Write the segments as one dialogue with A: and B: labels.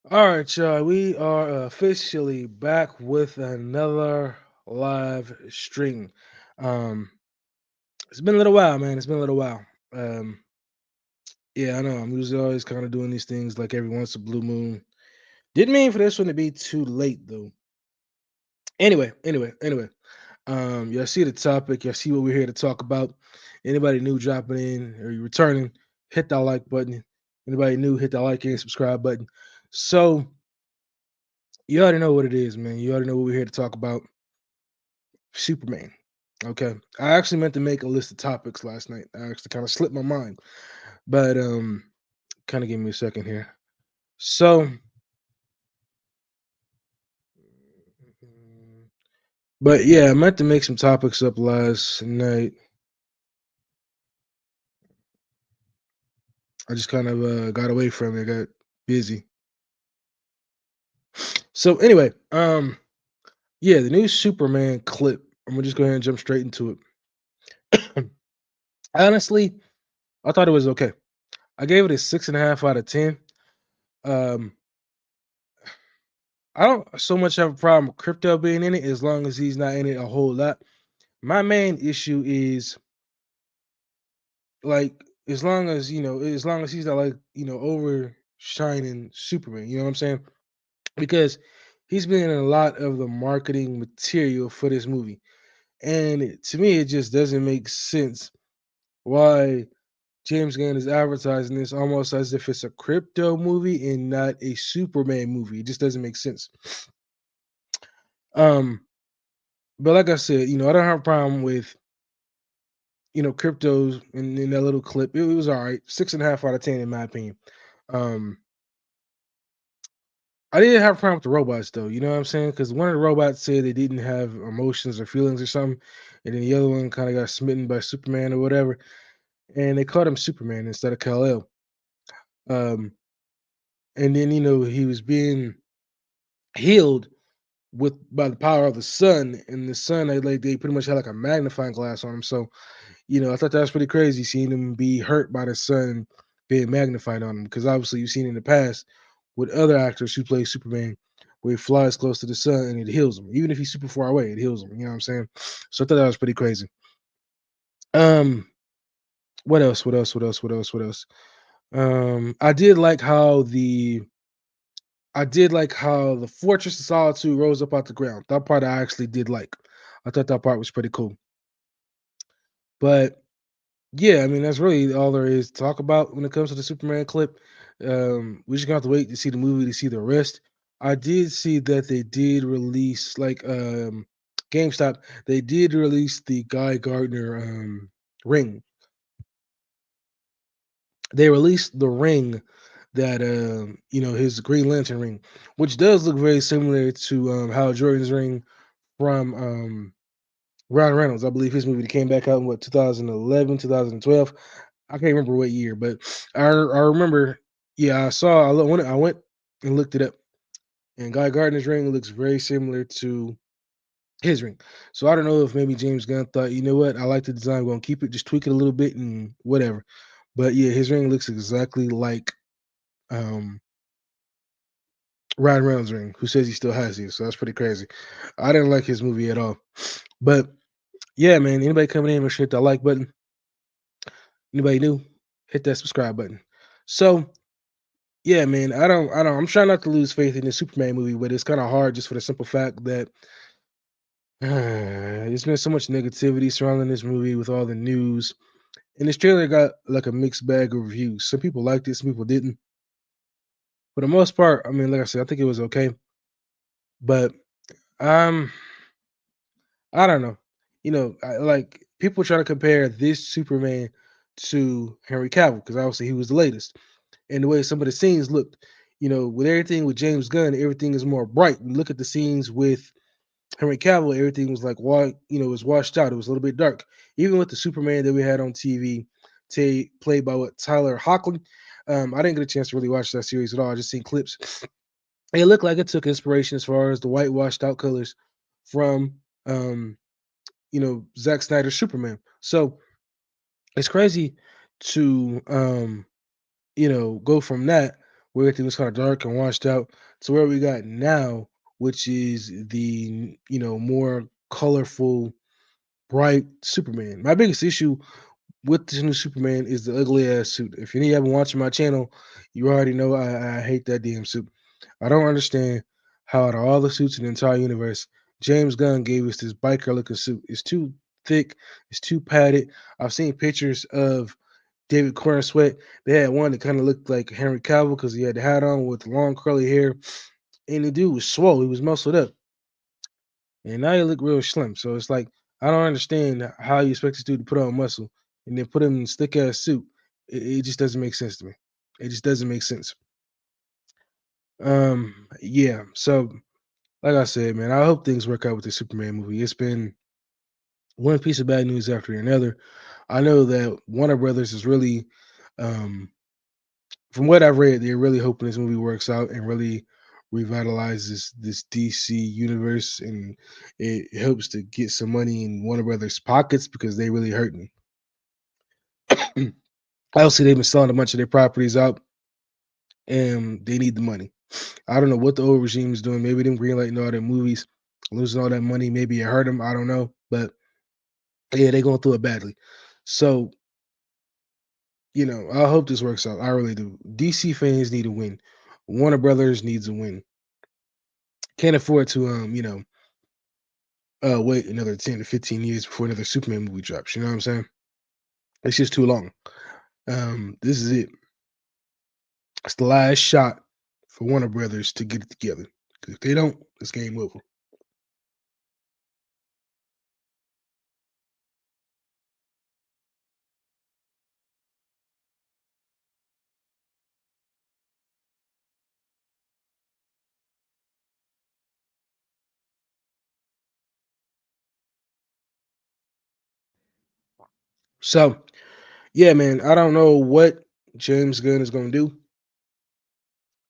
A: All right, y'all. We are officially back with another live stream. Um, it's been a little while, man. It's been a little while. Um, yeah, I know. I'm usually always kind of doing these things like every once a blue moon. Didn't mean for this one to be too late though. Anyway. Y'all see the topic. Y'all see what we're here to talk about. Anybody new dropping in or you returning, hit that like button. Anybody new, hit that like and subscribe button. So you already know what it is, man. You already know what we're here to talk about. Superman. Okay. I actually meant to make a list of topics last night. I actually kind of slipped my mind. But kind of give me a second here. So but yeah, I meant to make some topics up last night. I just kind of got away from it, got busy. So anyway, yeah, the new Superman clip. I'm gonna just go ahead and jump straight into it. Honestly, I thought it was okay. I gave it a 6.5 out of 10. Um, I don't so much have a problem with crypto being in it as long as he's not in it a whole lot. My main issue is like as long as he's not like, overshining Superman, you know what I'm saying? Because he's been in a lot of the marketing material for this movie. And to me, it just doesn't make sense why James Gunn is advertising this almost as if it's a crypto movie and not a Superman movie. It just doesn't make sense. Um, but like I said, I don't have a problem with cryptos in that little clip. It was all right. 6.5 out of 10 in my opinion. Um, I didn't have a problem with the robots though. You know what I'm saying? Because one of the robots said they didn't have emotions or feelings or something, and then the other one kind of got smitten by Superman or whatever, and they called him Superman instead of Kal El. Um, and then he was being healed with by the power of the sun, and the sun they pretty much had like a magnifying glass on him. So I thought that was pretty crazy seeing him be hurt by the sun being magnified on him. Because obviously you've seen in the past with other actors who play Superman, where he flies close to the sun and it heals him. Even if he's super far away, it heals him. You know what I'm saying? So I thought that was pretty crazy. Um, what else? What else? What else? What else? What else? I did like how the Fortress of Solitude rose up out the ground. That part I actually did like. I thought that part was pretty cool. But yeah, I mean that's really all there is to talk about when it comes to the Superman clip. We just gonna have to wait to see the movie to see the rest. I did see that they did release GameStop. They did release the Guy Gardner ring. They released the ring that his Green Lantern ring, which does look very similar to Hal Jordan's ring from Ryan Reynolds. I believe his movie that came back out in what 2011, 2012. I can't remember what year, but I remember. Yeah, I went and looked it up, and Guy Gardner's ring looks very similar to his ring. So I don't know if maybe James Gunn thought, you know what, I like the design, we're gonna keep it, just tweak it a little bit and whatever. But yeah, his ring looks exactly like um Ryan Reynolds' ring, who says he still has his. So that's pretty crazy. I didn't like his movie at all. But yeah, man, anybody coming in, make sure hit that like button. Anybody new, hit that subscribe button. So yeah, man, I don't. I'm trying not to lose faith in the Superman movie, but it's kind of hard just for the simple fact that there's been so much negativity surrounding this movie with all the news, and this trailer got like a mixed bag of reviews. Some people liked it, some people didn't. For the most part, I mean, like I said, I think it was okay, but um, I don't know. Like people try to compare this Superman to Henry Cavill because obviously he was the latest, and the way some of the scenes looked. With everything with James Gunn, everything is more bright. You look at the scenes with Henry Cavill, everything was like it was washed out. It was a little bit dark. Even with the Superman that we had on TV, played by Tyler Hoechlin. I didn't get a chance to really watch that series at all. I just seen clips. It looked like it took inspiration as far as the white washed out colors from Zack Snyder's Superman. So it's crazy to go from that. where everything was kind of dark and washed out, to where we got now, which is the more colorful, bright Superman. My biggest issue with this new Superman is the ugly ass suit. If you haven't watching my channel, you already know I hate that damn suit. I don't understand how out of all the suits in the entire universe, James Gunn gave us this biker looking suit. It's too thick, it's too padded. I've seen pictures of David Corn Sweat. They had one that kind of looked like Henry Cavill because he had the hat on with long curly hair, and the dude was swole. He was muscled up, and now he look real slim. So it's like I don't understand how you expect this dude to put on muscle and then put him in a stick ass suit. It just doesn't make sense to me. It just doesn't make sense. Yeah. So like I said, man, I hope things work out with the Superman movie. It's been one piece of bad news after another. I know that Warner Brothers is really, um, from what I've read, they're really hoping this movie works out and really revitalizes this DC universe, and it helps to get some money in Warner Brothers' pockets because they really hurting. Obviously, they've been selling a bunch of their properties out, and they need the money. I don't know what the old regime is doing. Maybe them greenlighting all their movies, losing all that money. Maybe it hurt them. I don't know, but yeah, they're going through it badly. So I hope this works out. I really do. DC fans need a win. Warner Brothers needs a win. Can't afford to wait another 10 to 15 years before another Superman movie drops. You know what I'm saying? It's just too long. This is it. It's the last shot for Warner Brothers to get it together. 'Cause if they don't, it's game over. So yeah, man, I don't know what James Gunn is gonna do.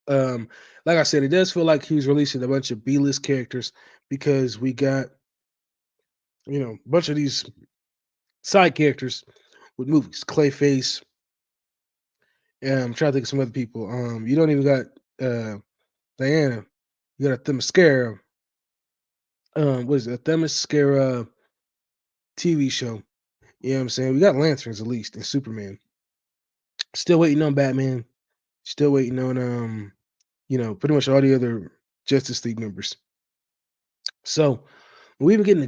A: Um, like I said, it does feel like he's releasing a bunch of B-list characters because we got, a bunch of these side characters with movies. Clayface, I'm trying to think of some other people. You don't even got Diana. You got a Themyscira. What is it? A Themyscira TV show. You know what I'm saying? We got Lanterns at least and Superman. Still waiting on Batman. Still waiting on pretty much all the other Justice League members. So we even getting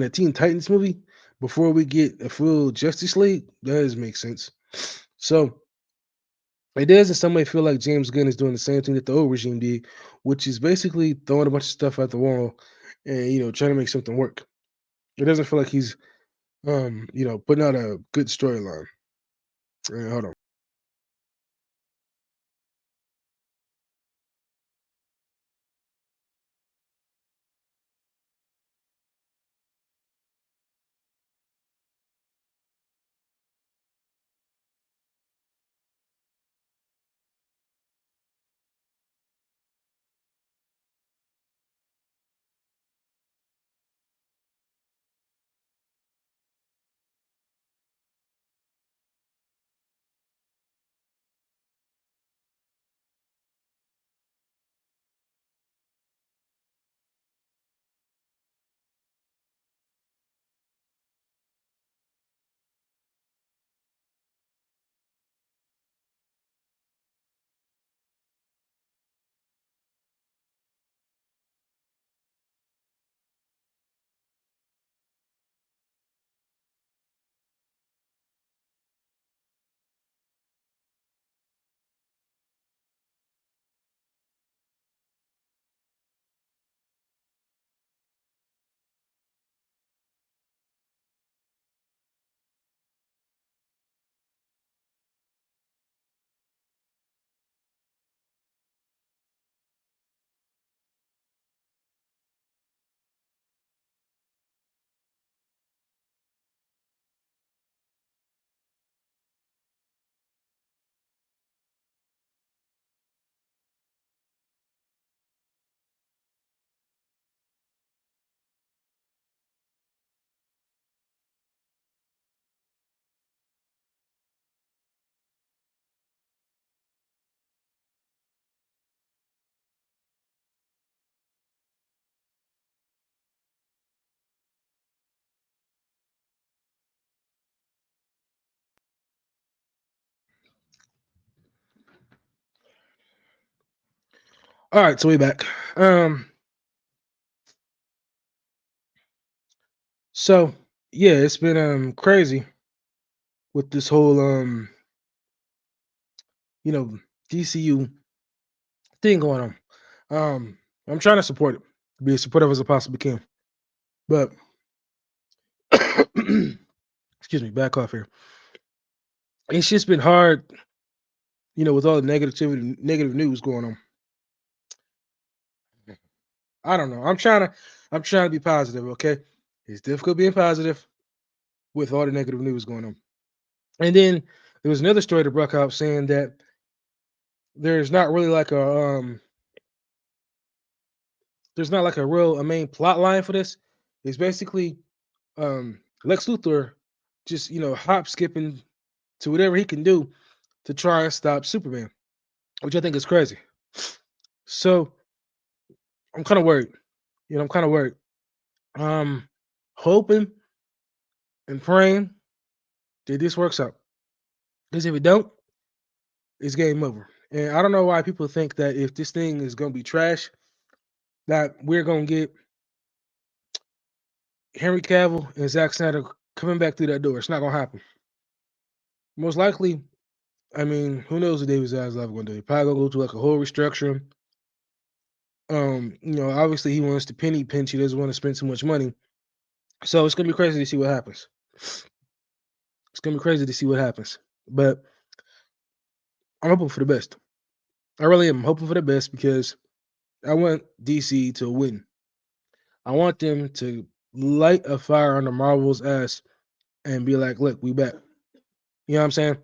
A: a Teen Titans movie before we get a full Justice League. That does make sense. So it does in some way feel like James Gunn is doing the same thing that the old regime did, which is basically throwing a bunch of stuff at the wall and trying to make something work. It doesn't feel like he's putting out a good storyline. Hold on. All right, so we back. Um, so yeah, it's been crazy with this whole you know, DCU thing going on. I'm trying to support it, be as supportive as I possibly can. But excuse me, back off here. It's just been hard, with all the negativity, negative news going on. I don't know. I'm trying to be positive. Okay, it's difficult being positive with all the negative news going on. And then there was another story that broke out saying that there's not really like there's not like a main plot line for this. It's basically Lex Luthor just hop skipping to whatever he can do to try and stop Superman, which I think is crazy. So I'm kind of worried. I'm kind of worried. Um, hoping and praying that this works out. Because if it don't, it's game over. And I don't know why people think that if this thing is gonna be trash, that we're gonna get Henry Cavill and Zack Snyder coming back through that door. It's not gonna happen. Most likely, I mean, who knows what David Zaslav gonna do? He probably gonna go to like a whole restructuring. Obviously he wants to penny pinch. He doesn't want to spend too much money. So it's gonna be crazy to see what happens. It's gonna be crazy to see what happens. But I'm hoping for the best. I really am. I'm hoping for the best because I want DC to win. I want them to light a fire under Marvel's ass and be like, look, we back. You know what I'm saying?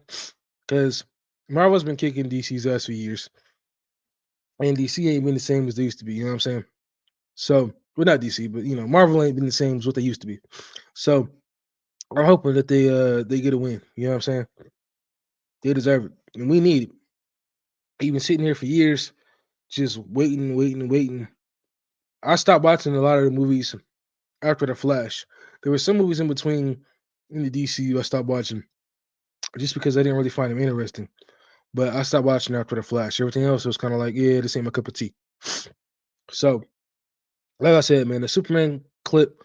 A: Because Marvel's been kicking DC's ass for years. And DC ain't been the same as they used to be. You know what I'm saying? So, well, not DC, but Marvel ain't been the same as what they used to be. So, I'm hoping that they get a win. You know what I'm saying? They deserve it, and we need it. Even sitting here for years, just waiting, waiting, waiting. I stopped watching a lot of the movies after the Flash. There were some movies in between in the DCU I stopped watching just because I didn't really find them interesting. But I stopped watching after the Flash. Everything else was kind of like, yeah, this ain't my cup of tea. So, like I said, man, the Superman clip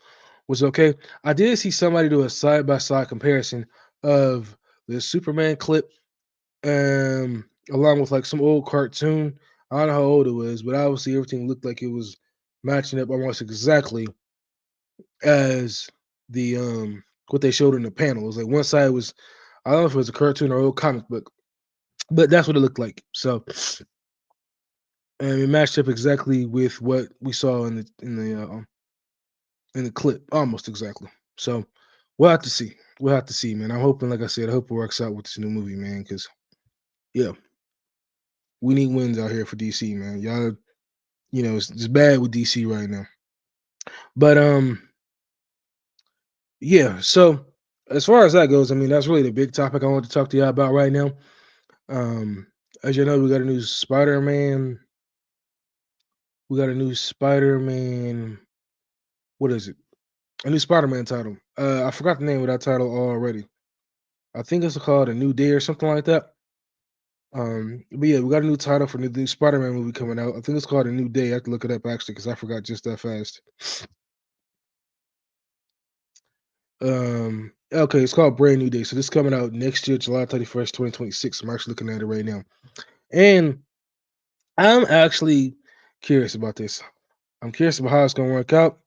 A: was okay. I did see somebody do a side by side comparison of the Superman clip, along with like some old cartoon. I don't know how old it was, but obviously everything looked like it was matching up almost exactly as the what they showed in the panel. It was like one side was, I don't know if it was a cartoon or old comic book, but that's what it looked like. So and it matched up exactly with what we saw in the clip, almost exactly. So we'll have to see. We'll have to see, man. I'm hoping, like I said, I hope it works out with this new movie, man. Because yeah, we need wins out here for DC, man. Y'all, it's bad with DC right now. But yeah. So as far as that goes, I mean, that's really the big topic I want to talk to y'all about right now. Um, as you know, we got a new Spider-Man. We got a new Spider-Man. What is it? A new Spider-Man title. I forgot the name of that title already. I think it's called A New Day or something like that. But yeah, we got a new title for the new Spider-Man movie coming out. I think it's called A New Day. I have to look it up actually because I forgot just that fast. Okay, it's called Brand New Day. So this is coming out next year, July 31st, 2026. I'm actually looking at it right now. And I'm actually curious about this. I'm curious about how it's gonna work out.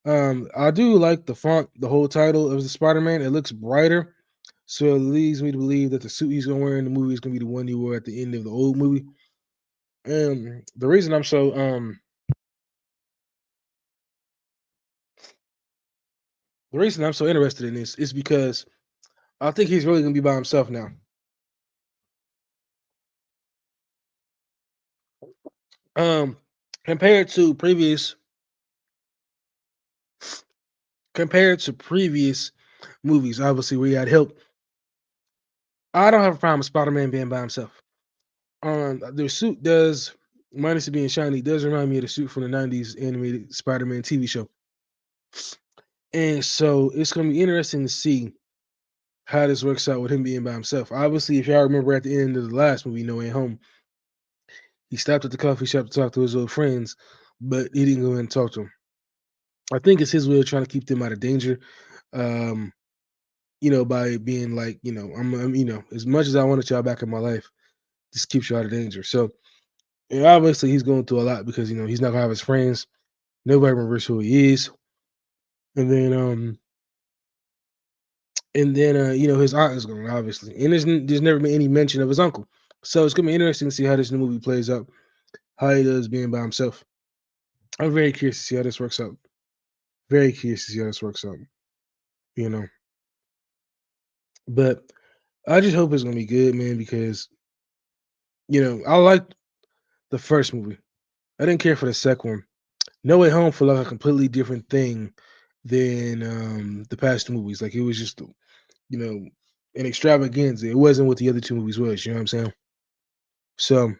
A: I do like the font, the whole title of the Spider-Man. It looks brighter. So it leads me to believe that the suit he's gonna wear in the movie is gonna be the one he wore at the end of the old movie. And the reason I'm so interested in this is because I think he's really gonna be by himself now. Um, compared to previous movies, obviously where he had help. I don't have a problem with Spider-Man being by himself. The suit does, minus it being shiny, does remind me of the suit from the '90s animated Spider-Man TV show. And so it's gonna be interesting to see how this works out with him being by himself. Obviously, if y'all remember at the end of the last movie, No Way Home, He stopped at the coffee shop to talk to his old friends, but he didn't go in and talk to them. I think it's his way of trying to keep them out of danger. Um, by being like, as much as I wanted y'all back in my life, this keeps you out of danger. So, and obviously, he's going through a lot because he's not gonna have his friends. Nobody remembers who he is, and then his aunt is gone, obviously, and there's never been any mention of his uncle. So it's gonna be interesting to see how this new movie plays out, how he does being by himself. I'm very curious to see how this works out. Very curious to see how this works out. You know, but I just hope it's gonna be good, man, because I liked the first movie. I didn't care for the second one. No Way Home felt like a completely different thing than the past two movies. Like it was just an extravaganza. It wasn't what the other two movies was. You know what I'm saying? So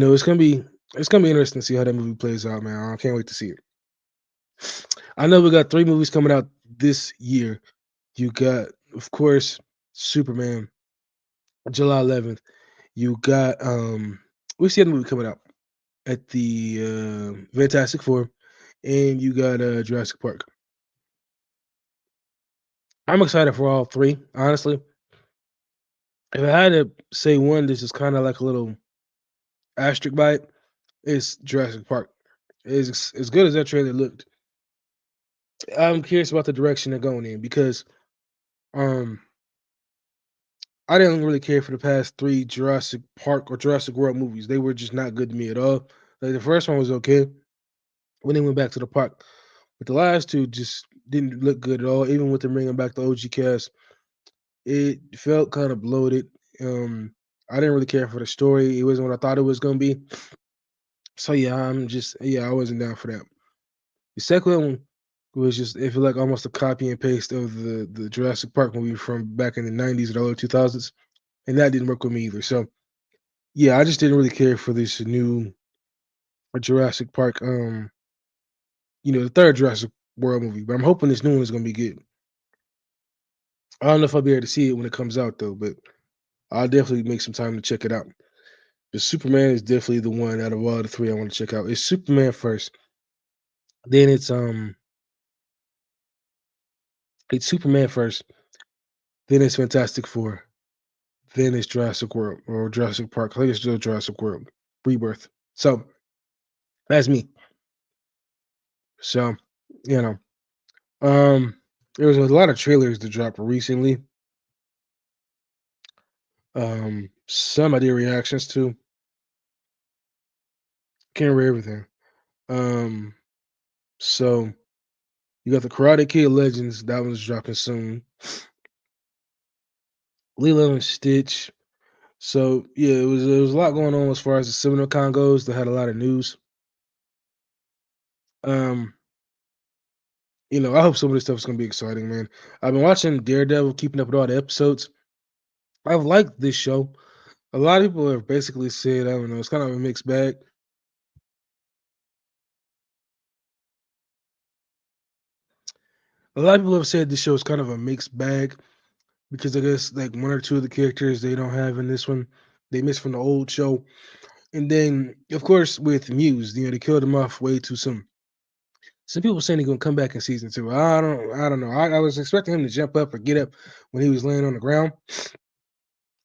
A: it's gonna be interesting to see how that movie plays out, man. I can't wait to see it. I know we got three movies coming out this year. You got, of course, Superman, July 11th. You got what's the other movie coming out at the Fantastic Four, and you got Jurassic Park. I'm excited for all three, honestly. If I had to say one, this is kind of like a little asterisk by it. It's Jurassic Park. Is as good as that trailer looked. I'm curious about the direction they're going in because um I didn't really care for the past three Jurassic Park or Jurassic World movies. They were just not good to me at all. Like the first one was okay when they went back to the park, but the last two just didn't look good at all. Even with them bringing back the OG cast, it felt kind of bloated. I didn't really care for the story. It wasn't what I thought it was gonna be. So yeah, I wasn't down for that. The second one was just it felt like almost a copy and paste of the Jurassic Park movie from back in the '90s or early 2000s, and that didn't work with me either. So yeah, I just didn't really care for this new Jurassic Park. The third Jurassic World movie, but I'm hoping this new one is gonna be good. I don't know if I'll be able to see it when it comes out though, but I'll definitely make some time to check it out. The Superman is definitely the one out of all the three I want to check out. It's Superman first, then it's Superman first, then it's Fantastic Four, then it's Jurassic World or Jurassic Park. I think it's still Jurassic World Rebirth. So that's me. So you know, um, there was a lot of trailers that dropped recently. Some I did reactions to. Can't remember everything. Um, so you got the Karate Kid Legends. That one's dropping soon. Lilo and Stitch. So yeah, it was a lot going on as far as the CinemaCon goes. They had a lot of news. Um, I hope some of this stuff is gonna be exciting, man. I've been watching Daredevil, keeping up with all the episodes. I've liked this show. A lot of people have basically said, I don't know, it's kind of a mixed bag. A lot of people have said this show is kind of a mixed bag because I guess like one or two of the characters they don't have in this one, they missed from the old show. And then, of course, with Muse, they killed him off way too soon. Some people saying he's gonna come back in season two. I don't know. I was expecting him to jump up or get up when he was laying on the ground.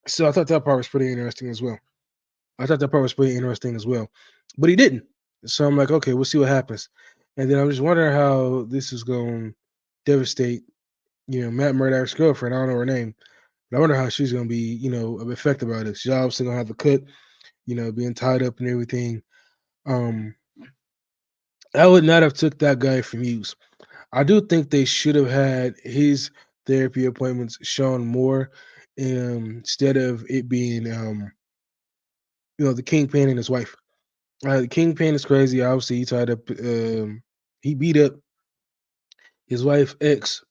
A: So I thought that part was pretty interesting as well. I thought that part was pretty interesting as well, but he didn't. So I'm like, okay, we'll see what happens. And then I'm just wondering how this is going to devastate, Matt Murdock's girlfriend. I don't know her name, but I wonder how she's going to be, affected by this. She's obviously going to have the cut, being tied up and everything. Um, I would not have took that guy from Hughes. I do think they should have had his therapy appointments shown more, instead of it being, the kingpin and his wife. The kingpin is crazy. Obviously, he tied up. He beat up his wife ex.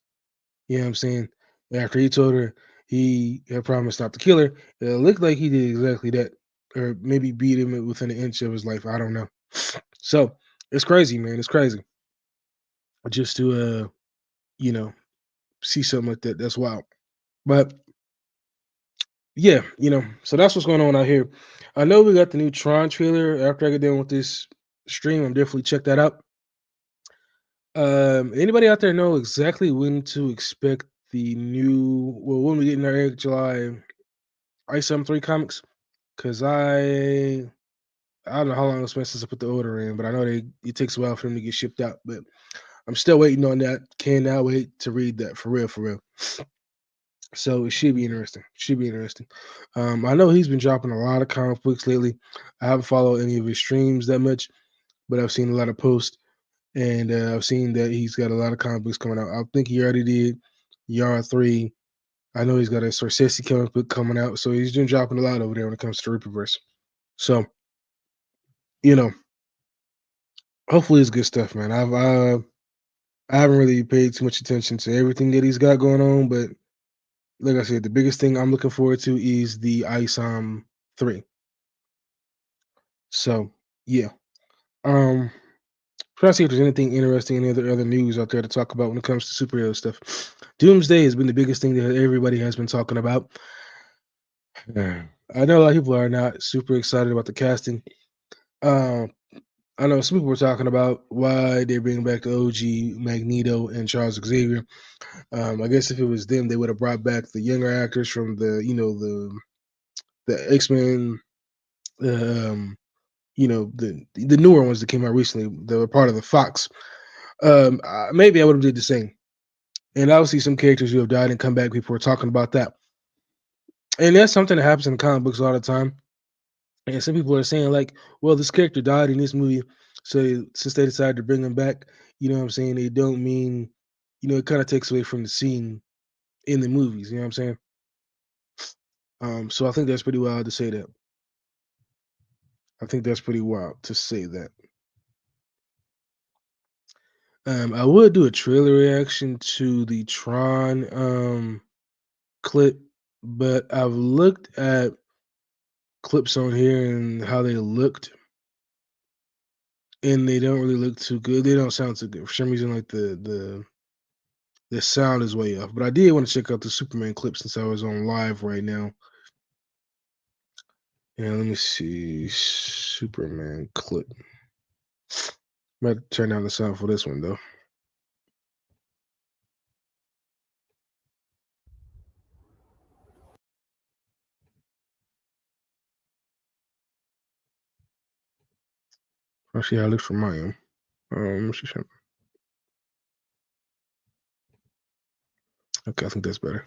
A: You know what I'm saying? After he told her he had promised not to kill her, it looked like he did exactly that, or maybe beat him within an inch of his life. I don't know. So it's crazy, man. It's crazy just to you know see something like that. That's wild. But yeah, so that's what's going on out here. I know we got the new Tron trailer. After I get done with this stream, I'm definitely check that out. Anybody out there know exactly when to expect the new? Well, when we get in our Eric July Ice 3 comics? Because I don't know how long it's been since I put the order in, but I know it takes a while for them to get shipped out. But I'm still waiting on that. Cannot wait to read that for real, for real. So it should be interesting. Should be interesting. I know he's been dropping a lot of comic books lately. I haven't followed any of his streams that much, but I've seen a lot of posts, and I've seen that he's got a lot of comic books coming out. I think he already did Yard 3. I know he's got a Scorsese comic book coming out, so he's been dropping a lot over there when it comes to Reaperverse. So, you know, hopefully it's good stuff, man. I haven't really paid too much attention to everything that he's got going on, but like I said, the biggest thing I'm looking forward to is the Ice 3. So yeah. Um Trying to see if there's anything interesting, any other news out there to talk about when it comes to superhero stuff. Doomsday has been the biggest thing that everybody has been talking about. Yeah. I know a lot of people are not super excited about the casting. Um, I know some people were talking about why they're bringing back the OG Magneto and Charles Xavier. I guess if it was them, they would have brought back the younger actors from the X Men, um, the newer ones that came out recently. That were part of the Fox. Maybe I would have did the same. And obviously, some characters who have died and come back. People are talking about that, and that's something that happens in comic books all the time. And some people are saying like, well, this character died in this movie, so since they decided to bring him back, what I'm saying, they don't mean, it kind of takes away from the scene in the movies. You know what I'm saying? So I think that's pretty wild to say that. I think that's pretty wild to say that. I would do a trailer reaction to the Tron clip, but I've looked at clips on here and how they looked, and they don't really look too good. They don't sound too good for some reason. Like the sound is way off. But I did want to check out the Superman clip since I was on live right now. Yeah, let me see Superman clip. I'm about to turn down the sound for this one though. I'll see how it looks from my end. Let me see something. Okay, I think that's better.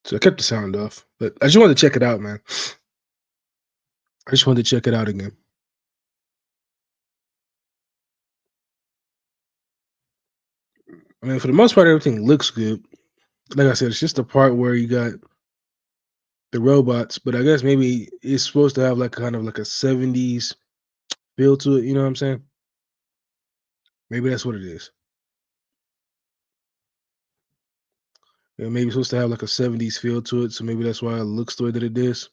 A: So I kept the sound off, but I just wanted to check it out, man. I just wanted to check it out again. I mean, for the most part, everything looks good. Like I said, it's just the part where you got the robots, but I guess maybe it's supposed to have like kind of like a 70s feel to it. You know what I'm saying? Maybe that's what it is. Yeah, maybe it's supposed to have like a 70s feel to it, so maybe that's why it looks the way that it is.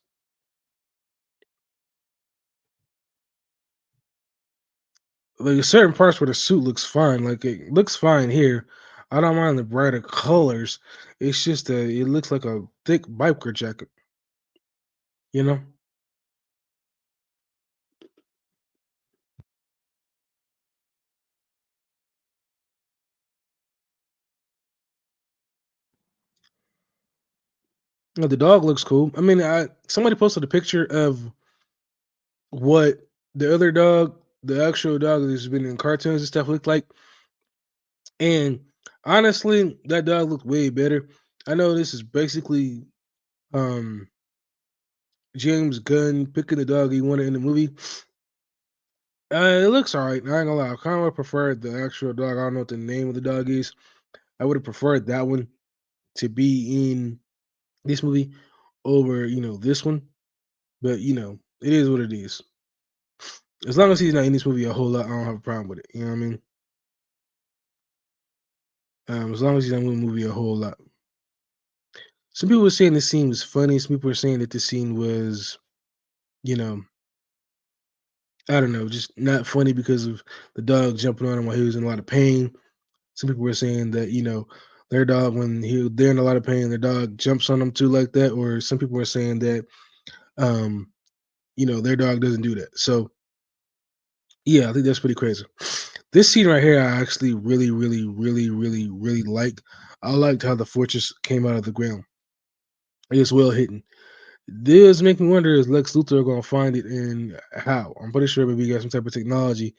A: Like there's certain parts where the suit looks fine. Like it looks fine here. I don't mind the brighter colors. It's just that it looks like a thick biker jacket. You know? The dog looks cool. I mean, somebody posted a picture of what the other dog, the actual dog that's been in cartoons and stuff, looked like. And honestly, that dog looked way better. I know this is basically um James Gunn picking the dog he wanted in the movie. It looks alright. I ain't gonna lie. I kind of preferred the actual dog. I don't know what the name of the dog is. I would have preferred that one to be in this movie over, this one. But it is what it is. As long as he's not in this movie a whole lot, I don't have a problem with it. You know what I mean? As long as he's not in the movie a whole lot. Some people were saying this scene was funny. Some people were saying that this scene was, you know, I don't know, just not funny because of the dog jumping on him while he was in a lot of pain. Some people were saying that, their dog, when they're in a lot of pain, their dog jumps on them too like that. Or some people were saying that, um, their dog doesn't do that. So yeah, I think that's pretty crazy. This scene right here, I actually really, really, really, really, really like. I liked how the fortress came out of the ground. It was well hidden. This make me wonder, is Lex Luthor gonna find it, and how? I'm pretty sure maybe he got some type of technology.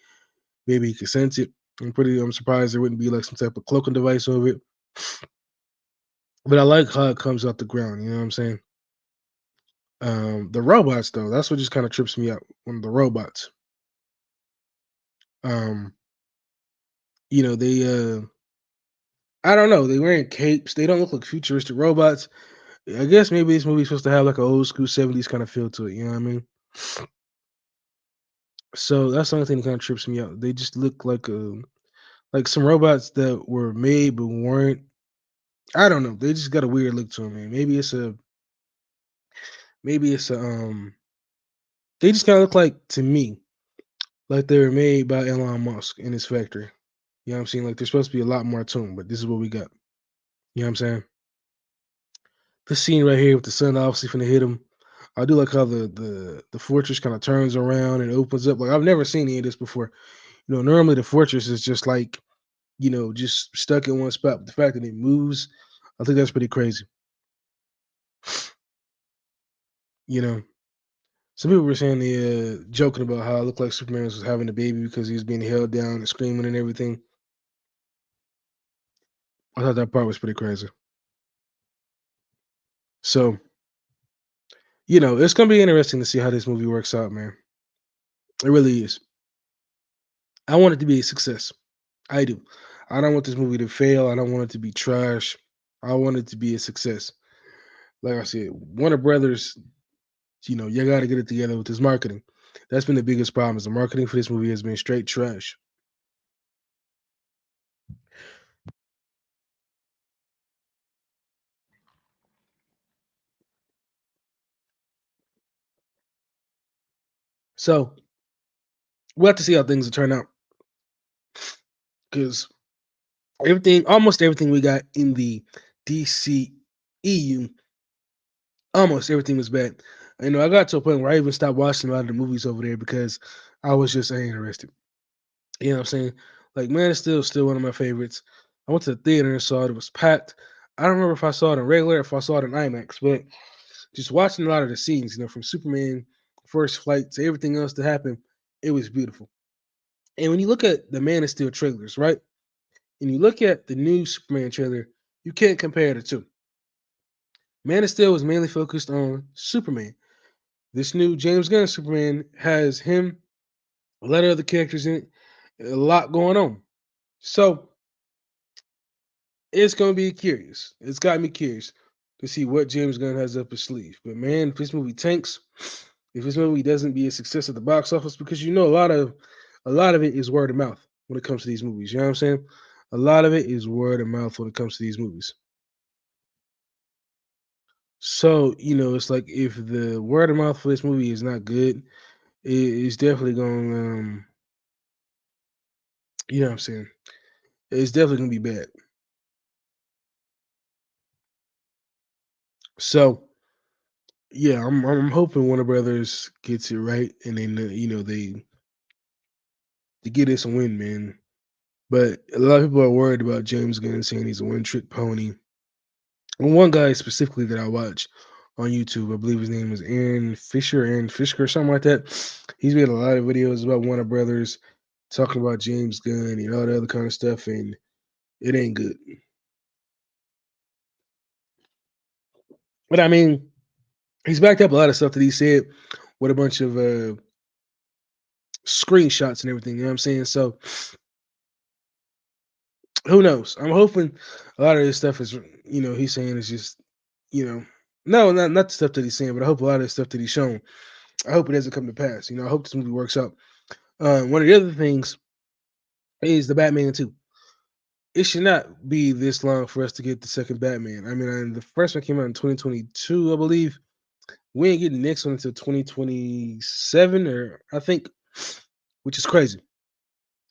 A: Maybe he can sense it. I'm surprised there wouldn't be like some type of cloaking device over it. But I like how it comes out the ground. You know what I'm saying? The robots though, that's what just kind of trips me out. When the robots, um, they I don't know, they wearing capes. They don't look like futuristic robots. I guess maybe this movie's supposed to have like an old school '70s kind of feel to it. You know what I mean? So that's the only thing that kind of trips me out. They just look like some robots that were made but weren't. I don't know. They just got a weird look to them, man. Maybe it's a. They just kind of look like, to me, like they were made by Elon Musk in his factory. You know what I'm saying? Like there's supposed to be a lot more to them, but this is what we got. You know what I'm saying? This scene right here with the sun obviously finna hit him. I do like how the fortress kind of turns around and opens up. Like I've never seen any of this before. Normally the fortress is just like, just stuck in one spot. But the fact that it moves, I think that's pretty crazy. You know, some people were saying joking about how it looked like Superman was having a baby because he was being held down and screaming and everything. I thought that part was pretty crazy. So, it's gonna be interesting to see how this movie works out, man. It really is. I want it to be a success. I do. I don't want this movie to fail. I don't want it to be trash. I want it to be a success. Like I said, Warner Brothers, you got to get it together with this marketing. That's been the biggest problem. Is the marketing for this movie has been straight trash. So we'll have to see how things will turn out because almost everything we got in the DCEU, almost everything was bad. I got to a point where I even stopped watching a lot of the movies over there because I was just ain't interested. You know what I'm saying? Like Man is still one of my favorites. I went to the theater and saw it. It was packed. I don't remember if I saw it in regular, or if I saw it in IMAX, but just watching a lot of the scenes, from Superman first flight to everything else that happened, it was beautiful. And when you look at the Man of Steel trailers, right? And you look at the new Superman trailer, you can't compare the two. Man of Steel was mainly focused on Superman. This new James Gunn Superman has him, a lot of other characters in it, a lot going on. So it's gonna be curious. It's got me curious to see what James Gunn has up his sleeve. But man, if this movie tanks, if this movie doesn't be a success at the box office, because a lot of it is word of mouth when it comes to these movies. You know what I'm saying? A lot of it is word of mouth when it comes to these movies. So, it's like if the word of mouth for this movie is not good, it's definitely going you know what I'm saying? It's definitely gonna be bad. So yeah, I'm hoping Warner Brothers gets it right, and then they get us a win, man. But a lot of people are worried about James Gunn saying he's a one trick pony. And one guy specifically that I watch on YouTube, I believe his name is Aaron Fisher, or something like that. He's made a lot of videos about Warner Brothers, talking about James Gunn and all the other kind of stuff, and it ain't good. But I mean, he's backed up a lot of stuff that he said with a bunch of screenshots and everything. You know what I'm saying? So who knows? I'm hoping a lot of this stuff is, he's saying is just, you know, no, not the stuff that he's saying, but I hope a lot of the stuff that he's shown, I hope it doesn't come to pass. I hope this movie works out. One of the other things is the Batman 2. It should not be this long for us to get the second Batman. I mean, the first one came out in 2022, I believe. We ain't getting the next one until 2027, or I think, which is crazy.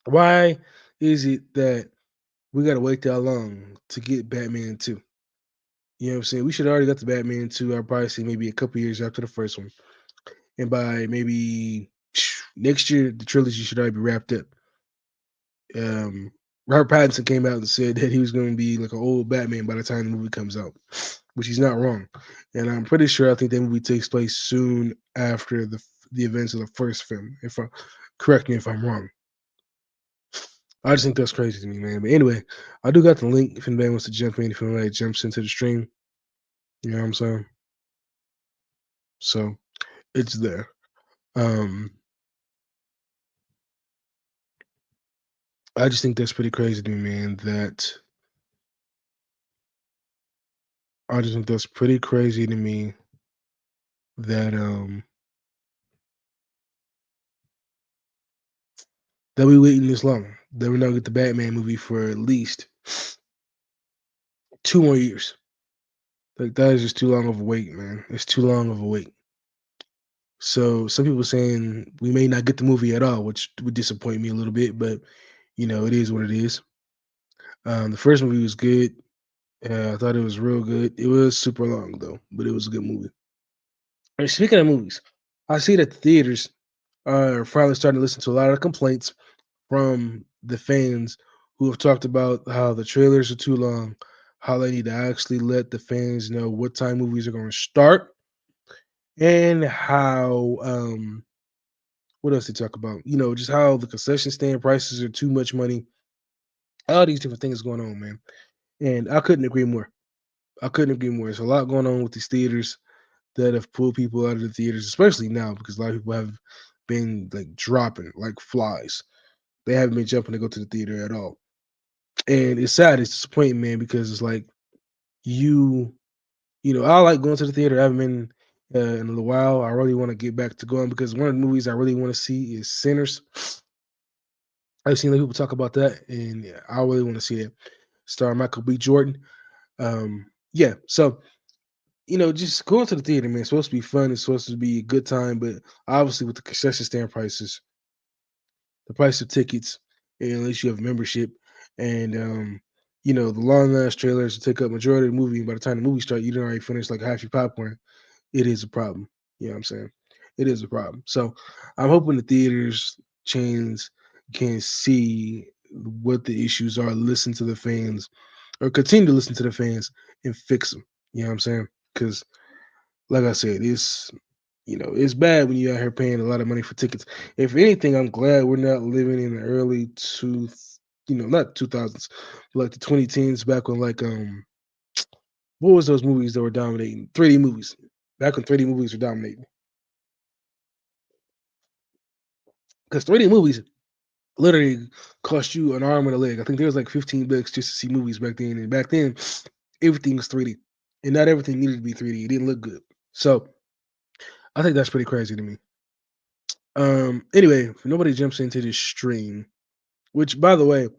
A: Why is it that we gotta wait that long to get Batman 2. You know what I'm saying? We should already got the Batman 2, I'd probably say maybe a couple years after the first one. And by maybe next year, the trilogy should already be wrapped up. Um, Robert Pattinson came out and said that he was going to be like an old Batman by the time the movie comes out, which he's not wrong. And I'm pretty sure I think that movie takes place soon after the events of the first film. If I correct me if I'm wrong. I just think that's crazy to me, man. But anyway, I do got the link if anybody wants to jump in, if anybody jumps into the stream. You know what I'm saying? So it's there. Um, I just think that's pretty crazy to me, man. I just think that's pretty crazy to me that that we waiting this long. That we're not get the Batman movie for at least 2 more years. Like that is just too long of a wait, man. It's too long of a wait. So some people saying we may not get the movie at all, which would disappoint me a little bit, but it is what it is. The first movie was good. I thought it was real good. It was super long though, but it was a good movie. And speaking of movies, I see that the theaters are finally starting to listen to a lot of complaints from the fans who have talked about how the trailers are too long, how they need to actually let the fans know what time movies are going to start, and how what else they talk about? Just how the concession stand prices are too much money. All these different things going on, man. And I couldn't agree more. I couldn't agree more. There's a lot going on with these theaters that have pulled people out of the theaters, especially now because a lot of people have been like dropping like flies. They haven't been jumping to go to the theater at all. And it's sad, it's disappointing, man, because it's like you I like going to the theater. I haven't been in a little while. I really want to get back to going because one of the movies I really want to see is Sinners. I've seen people talk about that, and yeah, I really want to see it. Starring Michael B. Jordan. Yeah, so just going to the theater, man. It's supposed to be fun. It's supposed to be a good time, but obviously with the concession stand prices, the price of tickets, and unless you have membership, and the long ass trailers take up majority of the movie. And by the time the movie starts, you done already finished like half your popcorn. It is a problem. You know what I'm saying? It is a problem. So I'm hoping the theaters chains can see what the issues are, listen to the fans, or continue to listen to the fans and fix them. You know what I'm saying? Because like I said, it's bad when you out here paying a lot of money for tickets. If anything, I'm glad we're not living in the early not 2000s, like the 2010s, back when what was those movies that were dominating? 3D movies. Back when 3D movies were dominating. Because 3D movies literally cost you an arm and a leg. I think there was like 15 bucks just to see movies back then. And back then, everything was 3D. And not everything needed to be 3D. It didn't look good. So I think that's pretty crazy to me. Anyway, if nobody jumps into this stream, which by the way,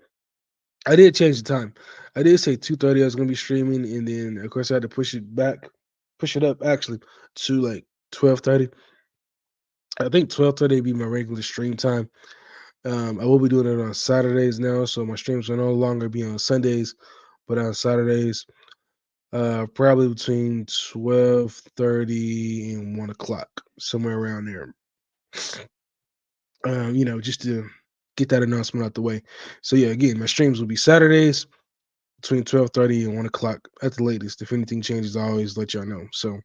A: I did change the time. I did say 2:30 I was gonna be streaming, and then of course I had to push it up actually to like 12:30. I think 12:30 would be my regular stream time. I will be doing it on Saturdays now, so my streams will no longer be on Sundays, but on Saturdays, probably between 12:30 and 1 o'clock, somewhere around there. Just to get that announcement out the way. So yeah, again, my streams will be Saturdays between 12:30 and 1 o'clock at the latest. If anything changes, I always let y'all know. So,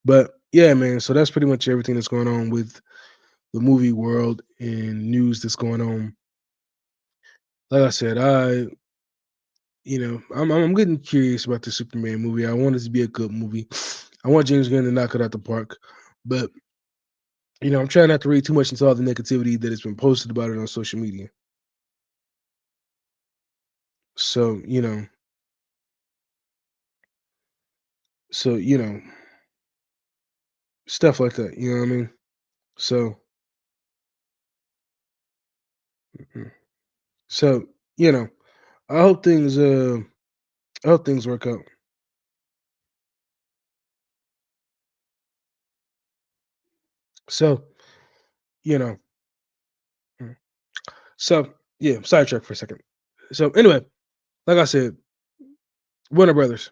A: but yeah, man. So that's pretty much everything that's going on with the movie world and news that's going on. Like I said, I'm getting curious about the Superman movie. I want it to be a good movie. I want James Gunn to knock it out the park, but I'm trying not to read too much into all the negativity that has been posted about it on social media. So so stuff like that. You know what I mean? So, mhm. So you know, I hope things. I hope things work out. So you know. mm, So yeah, sidetrack for a second. So anyway. like I said, Warner Brothers,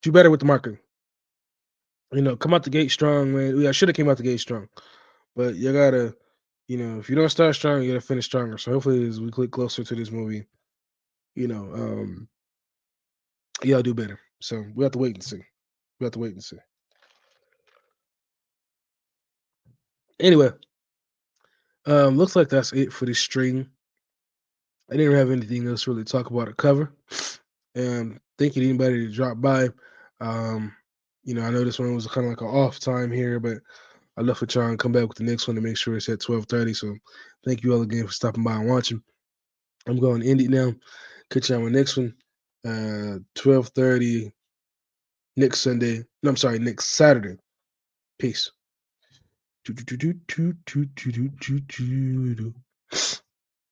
A: do better with the marketing. Come out the gate strong, man. Yeah, I should have came out the gate strong, but you gotta, if you don't start strong, you gotta finish stronger. So hopefully, as we click closer to this movie, you know, um, y'all do better. So we have to wait and see. We have to wait and see. Anyway, looks like that's it for this stream. I didn't have anything else really to talk about or cover. Thank you to anybody to drop by. Um, I know this one was kind of like an off time here, but I'd love for y'all to come back with the next one to make sure it's at 12:30. So thank you all again for stopping by and watching. I'm going to end it now. Catch you on the next one. 12:30 next Sunday. No, I'm sorry, next Saturday. Peace.